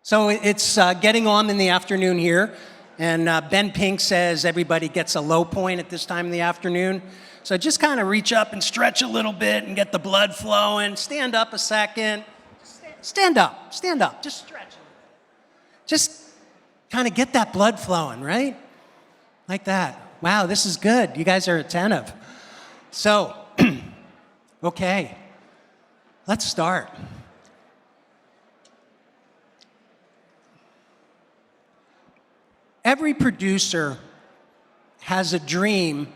So it's getting on in the afternoon here, and Ben Pink says everybody gets a low point at this time in the afternoon. So just kind of reach up and stretch a little bit and get the blood flowing. Stand up a second. Stand up, just stretch. Just kind of get that blood flowing, right? Like that. Wow, this is good. You guys are attentive. So, okay, let's start. Every producer has a dream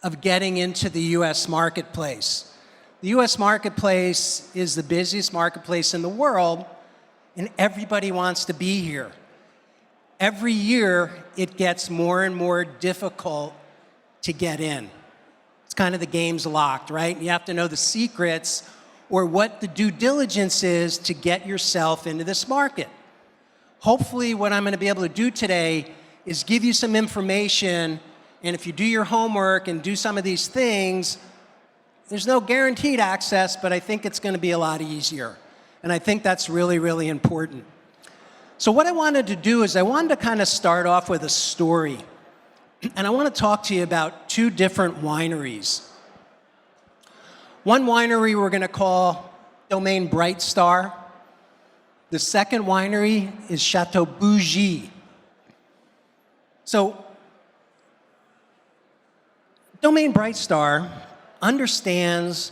of getting into the U.S. marketplace. The U.S. marketplace is the busiest marketplace in the world, and everybody wants to be here. Every year, it gets more and more difficult to get in. It's kind of the game's locked, right? You have to know the secrets or what the due diligence is to get yourself into this market. Hopefully, what I'm going to be able to do today is give you some information, and if you do your homework and do some of these things, there's no guaranteed access, but I think it's going to be a lot easier. And I think that's really, really important. So what I wanted to do is I wanted to kind of start off with a story. And I want to talk to you about two different wineries. One winery we're going to call Domaine Bright Star. The second winery is Chateau Bougie. So, Domaine Bright Star understands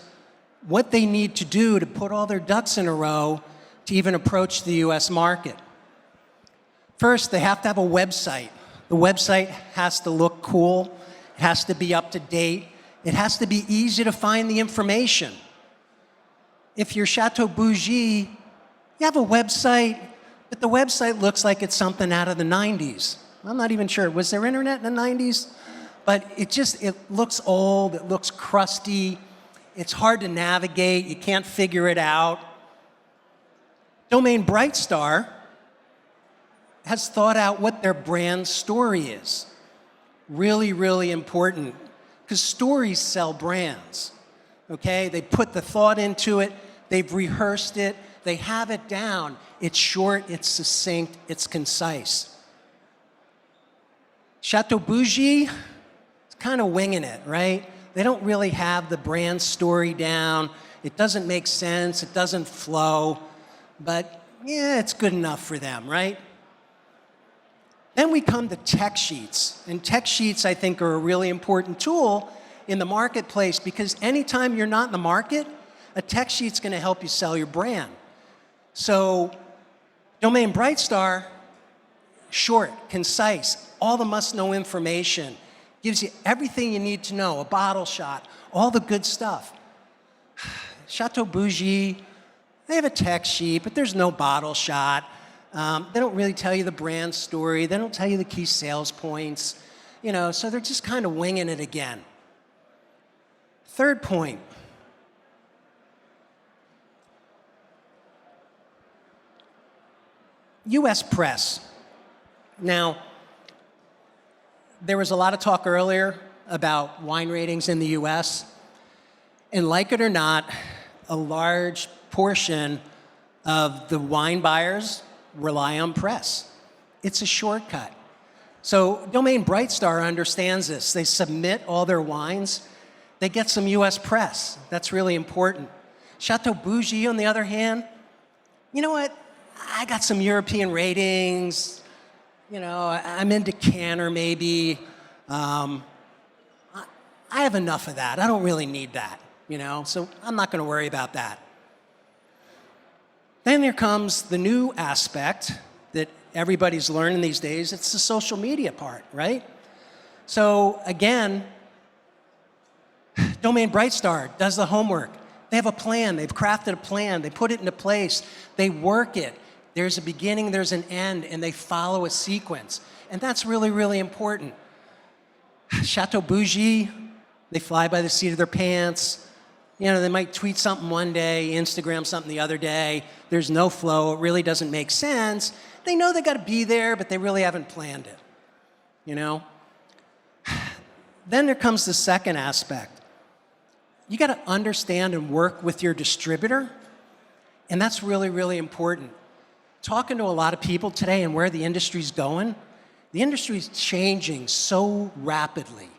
what they need to do to put all their ducks in a row to even approach the US market. First, they have to have a website. The website has to look cool, it has to be up to date, it has to be easy to find the information. If you're Chateau Bougie, you have a website, but the website looks like it's something out of the 90s. I'm not even sure. Was there internet in the 90s? But it looks old, it looks crusty, it's hard to navigate, you can't figure it out. Domaine Bright Star has thought out what their brand story is. Really, really important, because stories sell brands, okay? They put the thought into it, they've rehearsed it, they have it down. It's short, it's succinct, it's concise. Chateau Bougie is kind of winging it, right? They don't really have the brand story down. It doesn't make sense, it doesn't flow, but yeah, it's good enough for them, right? Then we come to tech sheets, and tech sheets I think are a really important tool in the marketplace, because anytime you're not in the market, a tech sheet's gonna help you sell your brand. So Domaine Bright Star, short, concise, all the must-know information, gives you everything you need to know, a bottle shot, all the good stuff. Chateau Bougie, they have a tech sheet, but there's no bottle shot. They don't really tell you the brand story. They don't tell you the key sales points. So they're just kind of winging it again. Third point. US press. Now, there was a lot of talk earlier about wine ratings in the US, and like it or not, a large portion of the wine buyers rely on press. It's a shortcut. So Domaine Bright Star understands this. They submit all their wines, they get some US press. That's really important. Chateau Bougie, on the other hand, you know what? I got some European ratings. I'm into Canner maybe. I have enough of that. I don't really need that, so I'm not gonna worry about that. Then there comes the new aspect that everybody's learning these days. It's the social media part, right? So again, Domaine Bright Star does the homework. They have a plan, they've crafted a plan, they put it into place, they work it. There's a beginning, there's an end, and they follow a sequence. And that's really, really important. Chateau Bougie, they fly by the seat of their pants. They might tweet something one day, Instagram something the other day. There's no flow, it really doesn't make sense. They know they gotta be there, but they really haven't planned it, Then there comes the second aspect. You gotta understand and work with your distributor, and that's really, really important. talking to a lot of people today and where the industry's going, the industry's changing so rapidly,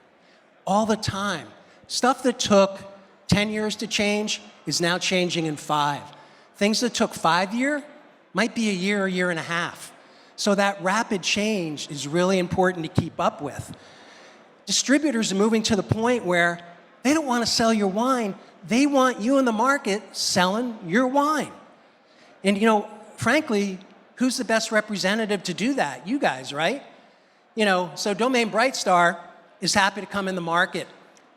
all the time. Stuff that took 10 years to change is now changing in 5. Things that took 5 years might be a year and a half. So that rapid change is really important to keep up with. Distributors are moving to the point where they don't want to sell your wine, they want you in the market selling your wine. And you know, frankly, who's the best representative to do that? You guys, right? You know, so Domaine Brightstar is happy to come in the market.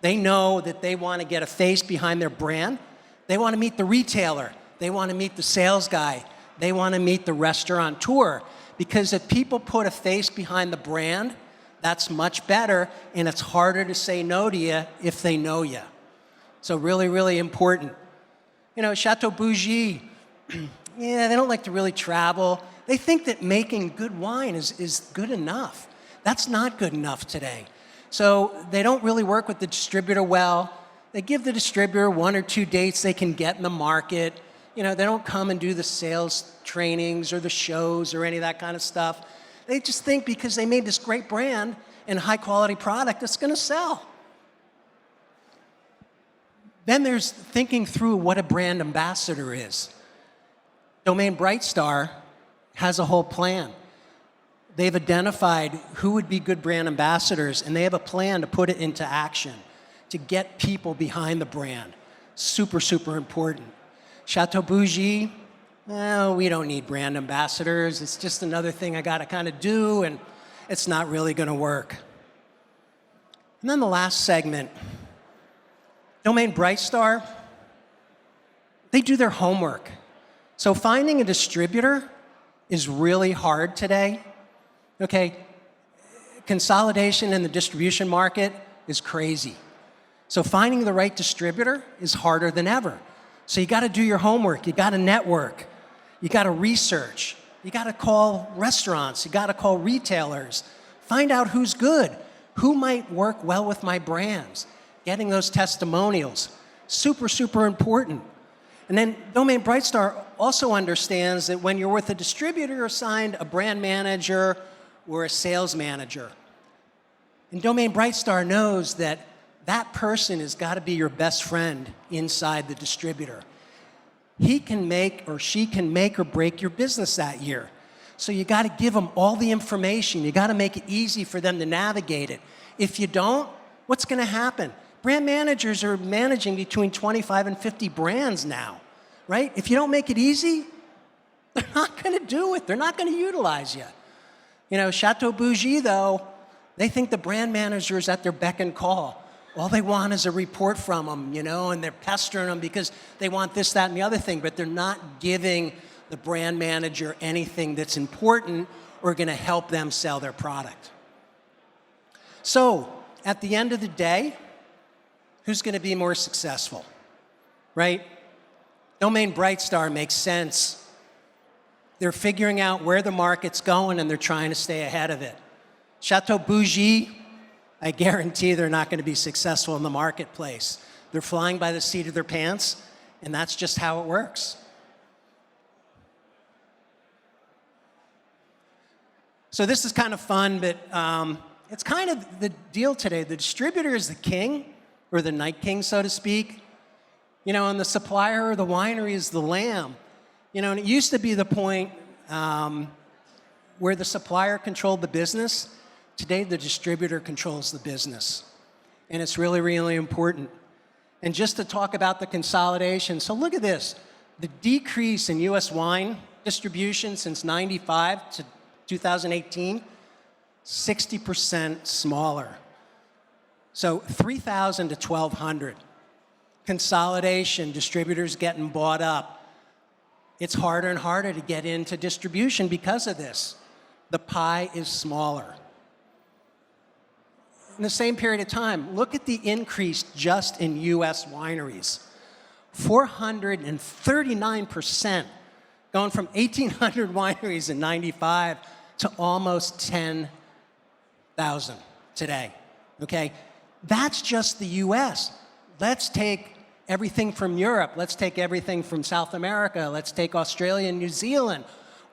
They know that they want to get a face behind their brand. They want to meet the retailer. They want to meet the sales guy. They want to meet the restaurateur. Because if people put a face behind the brand, that's much better, and it's harder to say no to you if they know you. So really, really important. You know, Chateau Bougie, yeah, they don't like to really travel. They think that making good wine is good enough. That's not good enough today. So they don't really work with the distributor well. They give the distributor 1 or 2 dates they can get in the market. You know, they don't come and do the sales trainings or the shows or any of that kind of stuff. They just think because they made this great brand and high quality product, it's going to sell. Then there's thinking through what a brand ambassador is. Domaine Brightstar has a whole plan. They've identified who would be good brand ambassadors, and they have a plan to put it into action, to get people behind the brand. Super, super important. Chateau Bougie, well, we don't need brand ambassadors. It's just another thing I got to kind of do, and it's not really going to work. And then the last segment, Domaine Brightstar, they do their homework. So finding a distributor is really hard today. Okay, consolidation in the distribution market is crazy. So finding the right distributor is harder than ever. So you got to do your homework, you got to network, you got to research, you got to call restaurants, you got to call retailers, find out who's good, who might work well with my brands, getting those testimonials, super, super important. And then Domaine Brightstar also understands that when you're with a distributor, you're assigned a brand manager or a sales manager. And Domaine Brightstar knows that that person has got to be your best friend inside the distributor. He can make or she can make or break your business that year. So you got to give them all the information. You got to make it easy for them to navigate it. If you don't, what's going to happen? Brand managers are managing between 25 and 50 brands now, right? If you don't make it easy, they're not going to do it. They're not going to utilize you. You know, Chateau Bougie, though, they think the brand manager is at their beck and call. All they want is a report from them, you know, and they're pestering them because they want this, that, and the other thing, but they're not giving the brand manager anything that's important or going to help them sell their product. So, at the end of the day, who's going to be more successful, right? Domaine Brightstar makes sense. They're figuring out where the market's going and they're trying to stay ahead of it. Chateau Bougie, I guarantee they're not going to be successful in the marketplace. They're flying by the seat of their pants, and that's just how it works. So this is kind of fun, but it's kind of the deal today. The distributor is the king, or the night king, so to speak. You know, and the supplier or the winery is the lamb. You know, and it used to be the point where the supplier controlled the business. Today, the distributor controls the business. And it's really, really important. And just to talk about the consolidation, so look at this. The decrease in U.S. wine distribution since 95 to 2018, 60% smaller. So 3,000 to 1,200. Consolidation, distributors getting bought up. It's harder and harder to get into distribution because of this. The pie is smaller. In the same period of time, look at the increase just in U.S. wineries. 439%, going from 1,800 wineries in 95 to almost 10,000 today, okay? That's just the U.S. Let's take everything from Europe. Let's take everything from South America. Let's take Australia and New Zealand.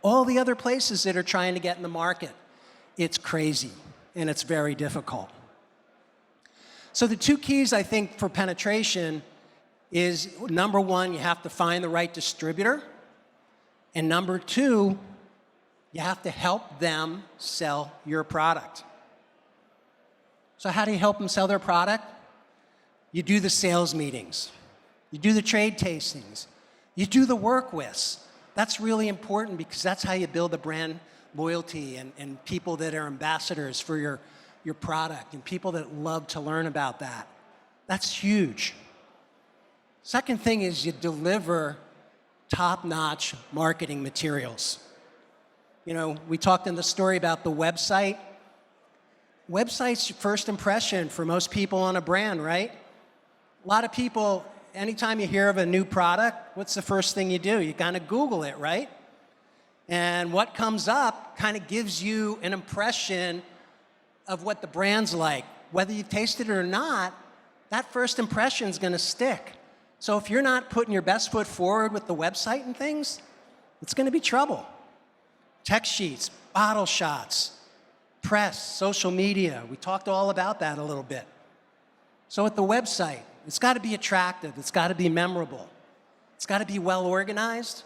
all the other places that are trying to get in the market. It's crazy, and it's very difficult. So the two keys, I think, for penetration is, number one, you have to find the right distributor, and number two, you have to help them sell your product. So how do you help them sell their product? You do the sales meetings. You do the trade tastings. You do the work with. That's really important because that's how you build a brand loyalty and people that are ambassadors for your product and people that love to learn about that. That's huge. Second thing is you deliver top-notch marketing materials. You know, we talked in the story about the website. Website's your first impression for most people on a brand, right? A lot of people, anytime you hear of a new product, what's the first thing you do? You kind of Google it, right? And what comes up kind of gives you an impression of what the brand's like. Whether you've tasted it or not, that first impression is going to stick. So if you're not putting your best foot forward with the website and things, it's going to be trouble. Text sheets, bottle shots, press, social media. We talked all about that a little bit. So at the website, it's got to be attractive. It's got to be memorable. It's got to be well organized.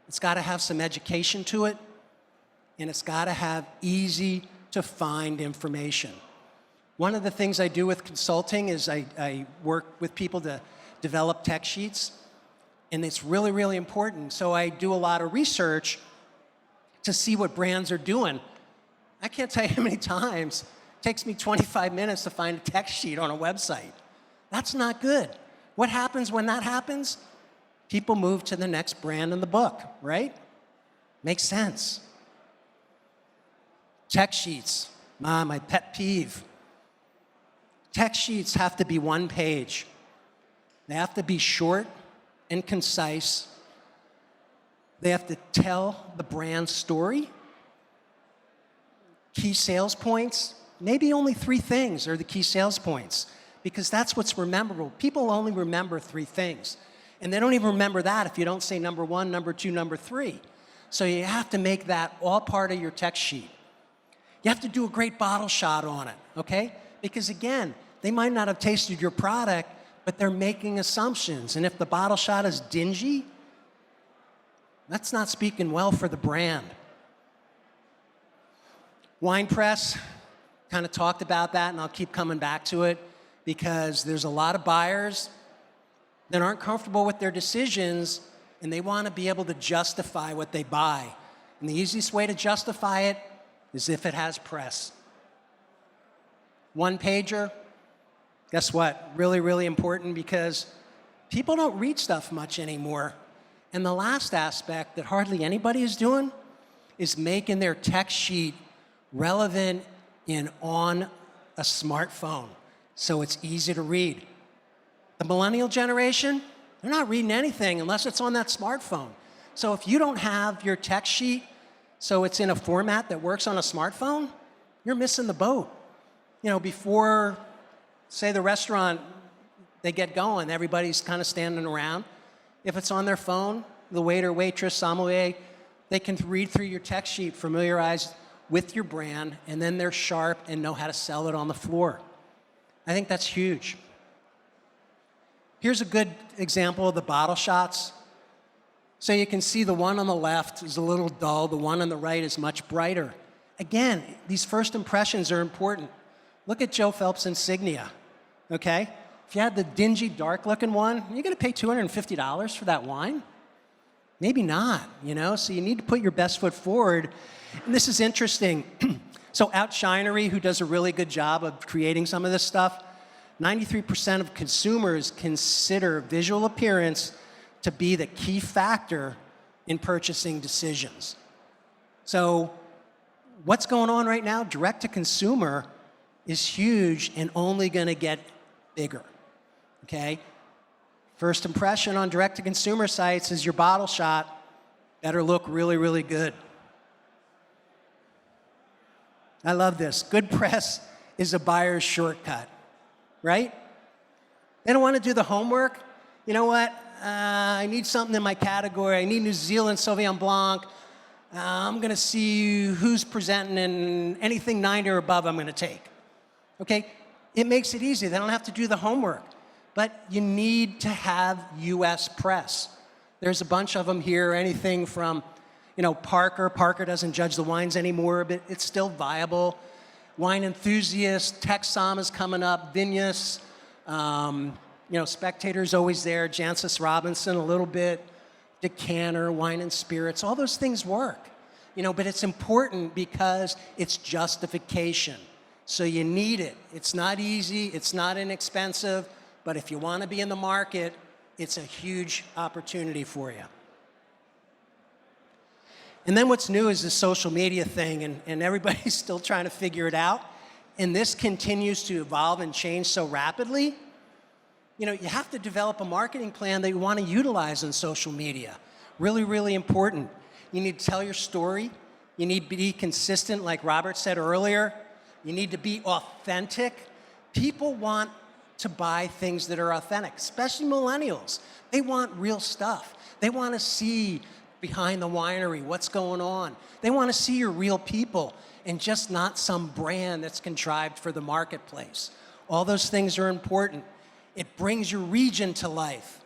It's got to have some education to it. And it's got to have easy to find information. One of the things I do with consulting is I work with people to develop text sheets. And it's really, really important. So I do a lot of research to see what brands are doing. I can't tell you how many times it takes me 25 minutes to find a text sheet on a website. That's not good. What happens when that happens? People move to the next brand in the book, right? Makes sense. Text sheets, my pet peeve. Text sheets have to be one page. They have to be short and concise. They have to tell the brand story. Key sales points, maybe only 3 things are the key sales points, because that's what's memorable. People only remember 3 things, and they don't even remember that if you don't say number 1, number 2, number 3. So you have to make that all part of your text sheet. You have to do a great bottle shot on it, okay? Because again, they might not have tasted your product, but they're making assumptions, and if the bottle shot is dingy, that's not speaking well for the brand. Wine press, kind of talked about that, and I'll keep coming back to it because there's a lot of buyers that aren't comfortable with their decisions, and they want to be able to justify what they buy. And the easiest way to justify it is if it has press. One pager, guess what? Really, really important because people don't read stuff much anymore. And the last aspect that hardly anybody is doing is making their text sheet relevant and on a smartphone so it's easy to read. The millennial generation, they're not reading anything unless it's on that smartphone. So if you don't have your text sheet so it's in a format that works on a smartphone, you're missing the boat. You know, before, say, the restaurant, they get going, everybody's kind of standing around. If it's on their phone, the waiter, waitress, sommelier, they can read through your text sheet, familiarize with your brand, and then they're sharp and know how to sell it on the floor. I think that's huge. Here's a good example of the bottle shots. So you can see the one on the left is a little dull, the one on the right is much brighter. Again, these first impressions are important. Look at Joe Phelps' Insignia, okay? If you had the dingy, dark-looking one, you're gonna pay $250 for that wine? Maybe not, you know? So you need to put your best foot forward. And this is interesting. So Outshinery, who does a really good job of creating some of this stuff, 93% of consumers consider visual appearance to be the key factor in purchasing decisions. So what's going on right now? Direct-to-consumer is huge and only gonna get bigger, okay? First impression on direct-to-consumer sites is your bottle shot better look really, really good. I love this. Good press is a buyer's shortcut, right? They don't want to do the homework. You know what? I need something in my category. I need New Zealand Sauvignon Blanc. I'm going to see who's presenting, and anything 90 or above I'm going to take. Okay? It makes it easy. They don't have to do the homework. But you need to have U.S. press. There's a bunch of them here, anything from, Parker. Parker doesn't judge the wines anymore, but it's still viable. Wine Enthusiast, Texom is coming up, Vineyards, Spectator's always there, Jancis Robinson a little bit, Decanter, Wine and Spirits, all those things work. But it's important because it's justification. So you need it. It's not easy, it's not inexpensive, but if you want to be in the market, it's a huge opportunity for you. And then what's new is the social media thing, and everybody's still trying to figure it out. And this continues to evolve and change so rapidly. You have to develop a marketing plan that you want to utilize on social media. Really, really important. You need to tell your story. You need to be consistent, like Robert said earlier. You need to be authentic. People want to buy things that are authentic, especially millennials. They want real stuff. They want to see behind the winery what's going on. They want to see your real people and just not some brand that's contrived for the marketplace. All those things are important. It brings your region to life.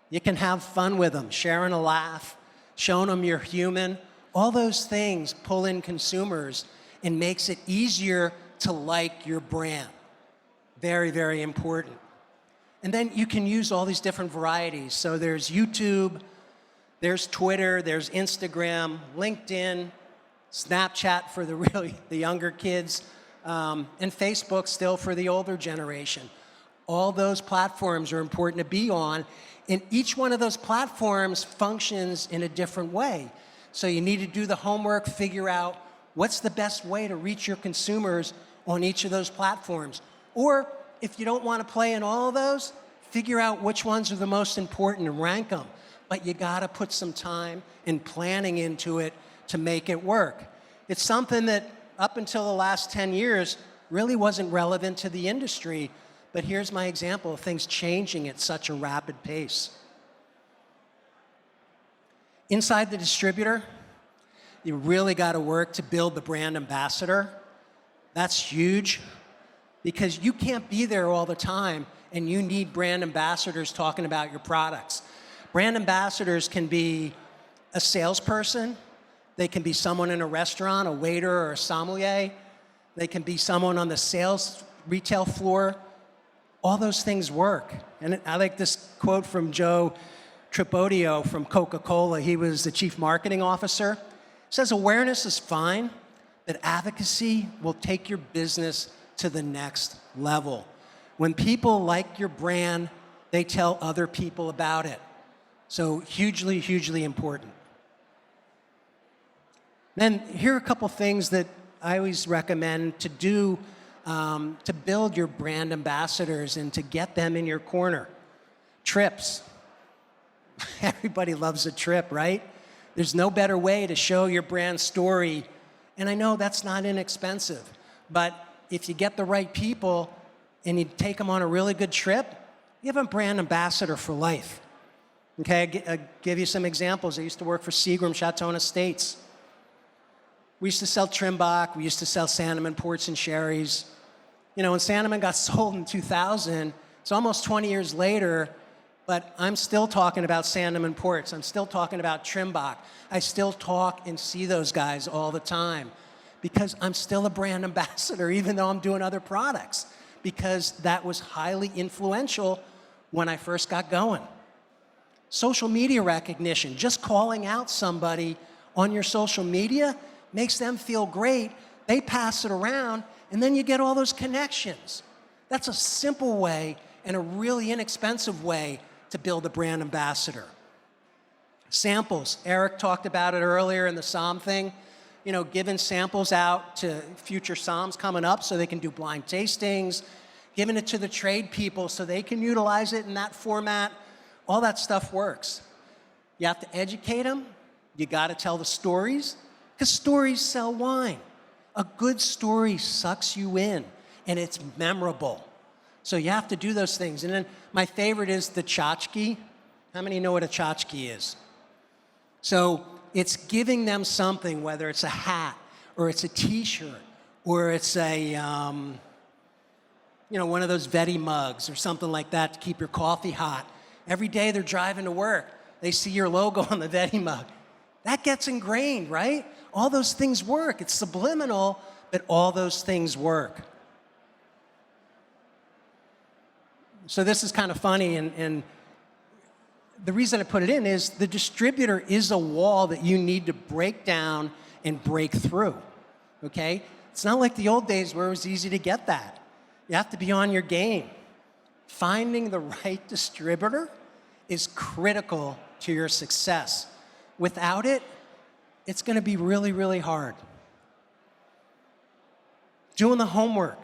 You can have fun with them, sharing a laugh, showing them you're human. All those things pull in consumers and makes it easier to like your brand. Very, very important. And then you can use all these different varieties. So there's YouTube, there's Twitter, there's Instagram, LinkedIn, Snapchat for the younger kids, and Facebook still for the older generation. All those platforms are important to be on, and each one of those platforms functions in a different way. So you need to do the homework, figure out what's the best way to reach your consumers on each of those platforms. Or if you don't want to play in all of those, figure out which ones are the most important and rank them. But you got to put some time and planning into it to make it work. It's something that up until the last 10 years really wasn't relevant to the industry, but here's my example of things changing at such a rapid pace. Inside the distributor, you really got to work to build the brand ambassador. That's huge because you can't be there all the time, and you need brand ambassadors talking about your products. Brand ambassadors can be a salesperson. They can be someone in a restaurant, a waiter or a sommelier. They can be someone on the sales retail floor. All those things work. And I like this quote from Joe Tripodio from Coca-Cola. He was the chief marketing officer. He says, awareness is fine, but advocacy will take your business to the next level. When people like your brand, they tell other people about it. So hugely, hugely important. Then here are a couple things that I always recommend to do to build your brand ambassadors and to get them in your corner. Trips. Everybody loves a trip, right? There's no better way to show your brand story. And I know that's not inexpensive, but if you get the right people and you take them on a really good trip, you have a brand ambassador for life. Okay, I'll give you some examples. I used to work for Seagram Chateau Estates. We used to sell Trimbach. We used to sell Sandeman ports and sherries. When Sandeman got sold in 2000, it's almost 20 years later, but I'm still talking about Sandeman ports. I'm still talking about Trimbach. I still talk and see those guys all the time because I'm still a brand ambassador, even though I'm doing other products, because that was highly influential when I first got going. Social media recognition, just calling out somebody on your social media makes them feel great. They pass it around, and then you get all those connections. That's a simple way and a really inexpensive way to build a brand ambassador. Samples. Eric talked about it earlier in the Somm thing. Giving samples out to future Somms coming up so they can do blind tastings, giving it to the trade people so they can utilize it in that format. All that stuff works. You have to educate them. You got to tell the stories, because stories sell wine. A good story sucks you in, and it's memorable. So you have to do those things. And then my favorite is the tchotchke. How many know what a tchotchke is? So it's giving them something, whether it's a hat or it's a t-shirt or it's a, one of those Veti mugs or something like that to keep your coffee hot. Every day they're driving to work, they see your logo on the Veti mug. That gets ingrained, right? All those things work. It's subliminal, but all those things work. So this is kind of funny, and the reason I put it in is the distributor is a wall that you need to break down and break through, okay? It's not like the old days where it was easy to get that. You have to be on your game. Finding the right distributor is critical to your success. Without it, it's going to be really, really hard. Doing the homework.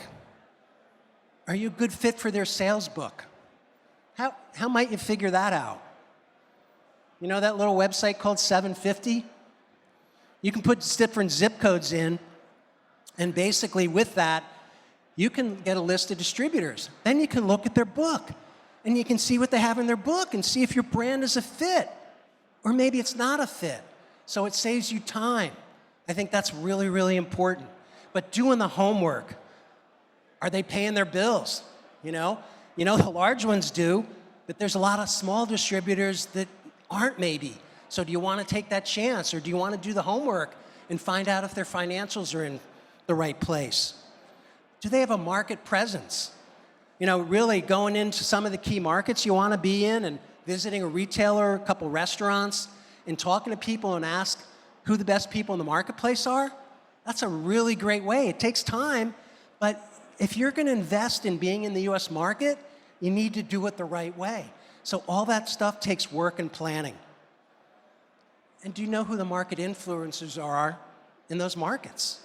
Are you a good fit for their sales book? How might you figure that out? You know that little website called 750? You can put different zip codes in, and basically with that, you can get a list of distributors. Then you can look at their book, and you can see what they have in their book and see if your brand is a fit, or maybe it's not a fit. So it saves you time. I think that's really, really important. But doing the homework, are they paying their bills? You know the large ones do, but there's a lot of small distributors that aren't maybe. So do you want to take that chance, or do you want to do the homework and find out if their financials are in the right place? Do they have a market presence? Really going into some of the key markets you want to be in and visiting a retailer, a couple restaurants, and talking to people and ask who the best people in the marketplace are? That's a really great way. It takes time, but if you're going to invest in being in the US market, you need to do it the right way. So all that stuff takes work and planning. And do you know who the market influencers are in those markets?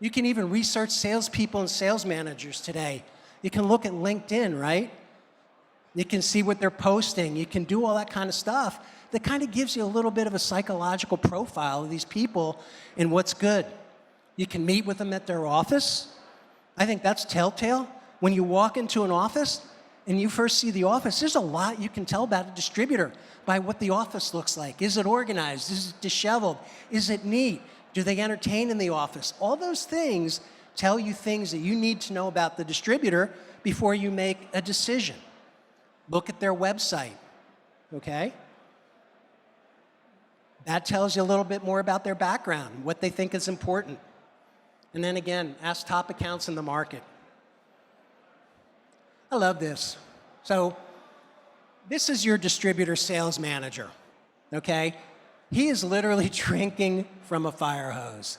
You can even research salespeople and sales managers today. You can look at LinkedIn, right? You can see what they're posting. You can do all that kind of stuff that kind of gives you a little bit of a psychological profile of these people and what's good. You can meet with them at their office. I think that's telltale. When you walk into an office and you first see the office, there's a lot you can tell about a distributor by what the office looks like. Is it organized? Is it disheveled? Is it neat? Do they entertain in the office? All those things tell you things that you need to know about the distributor before you make a decision. Look at their website, okay? That tells you a little bit more about their background, what they think is important. And then again, ask top accounts in the market. I love this. So this is your distributor sales manager, okay? He is literally drinking from a fire hose.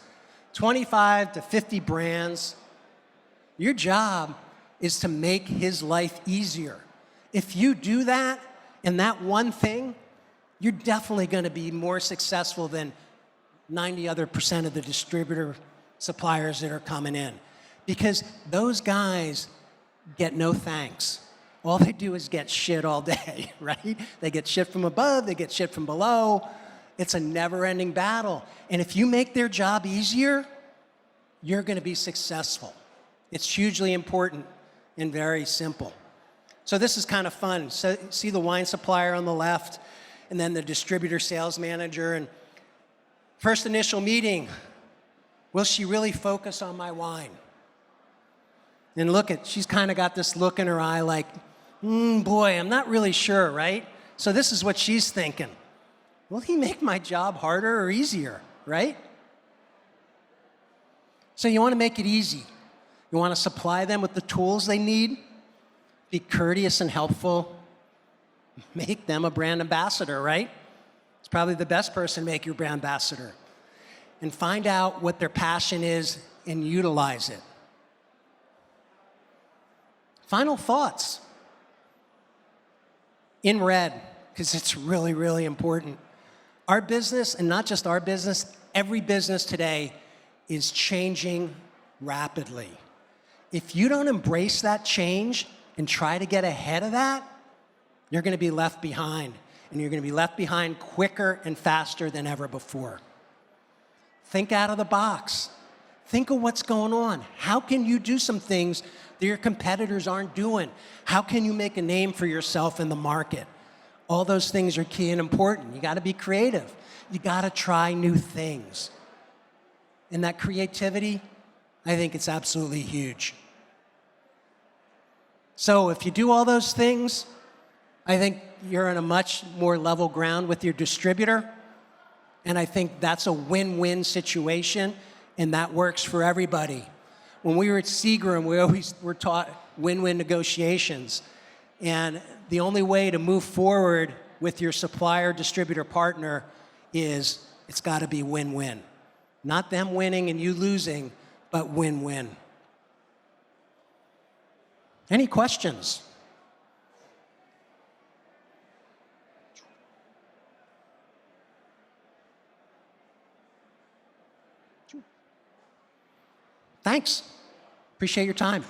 25 to 50 brands. Your job is to make his life easier. If you do that and that one thing, you're definitely going to be more successful than 90% of the distributor suppliers that are coming in. Because those guys get no thanks. All they do is get shit all day, right? They get shit from above, they get shit from below. It's a never-ending battle. And if you make their job easier, you're going to be successful. It's hugely important and very simple. So this is kind of fun. So see the wine supplier on the left, and then the distributor sales manager. And first initial meeting, will she really focus on my wine? And look she's kind of got this look in her eye like, boy, I'm not really sure, right? So this is what she's thinking. Will he make my job harder or easier, right? So you want to make it easy. You want to supply them with the tools they need, be courteous and helpful, make them a brand ambassador, right? It's probably the best person to make your brand ambassador. And find out what their passion is and utilize it. Final thoughts. In red, because it's really, really important. Our business, and not just our business, every business today is changing rapidly. If you don't embrace that change and try to get ahead of that, you're going to be left behind. And you're going to be left behind quicker and faster than ever before. Think out of the box. Think of what's going on. How can you do some things that your competitors aren't doing? How can you make a name for yourself in the market? All those things are key and important. You got to be creative. You got to try new things. And that creativity, I think it's absolutely huge. So if you do all those things, I think you're on a much more level ground with your distributor. And I think that's a win-win situation, and that works for everybody. When we were at Seagram, we always were taught win-win negotiations. And the only way to move forward with your supplier, distributor, partner is it's got to be win-win. Not them winning and you losing, but win-win. Any questions? Thanks. Appreciate your time.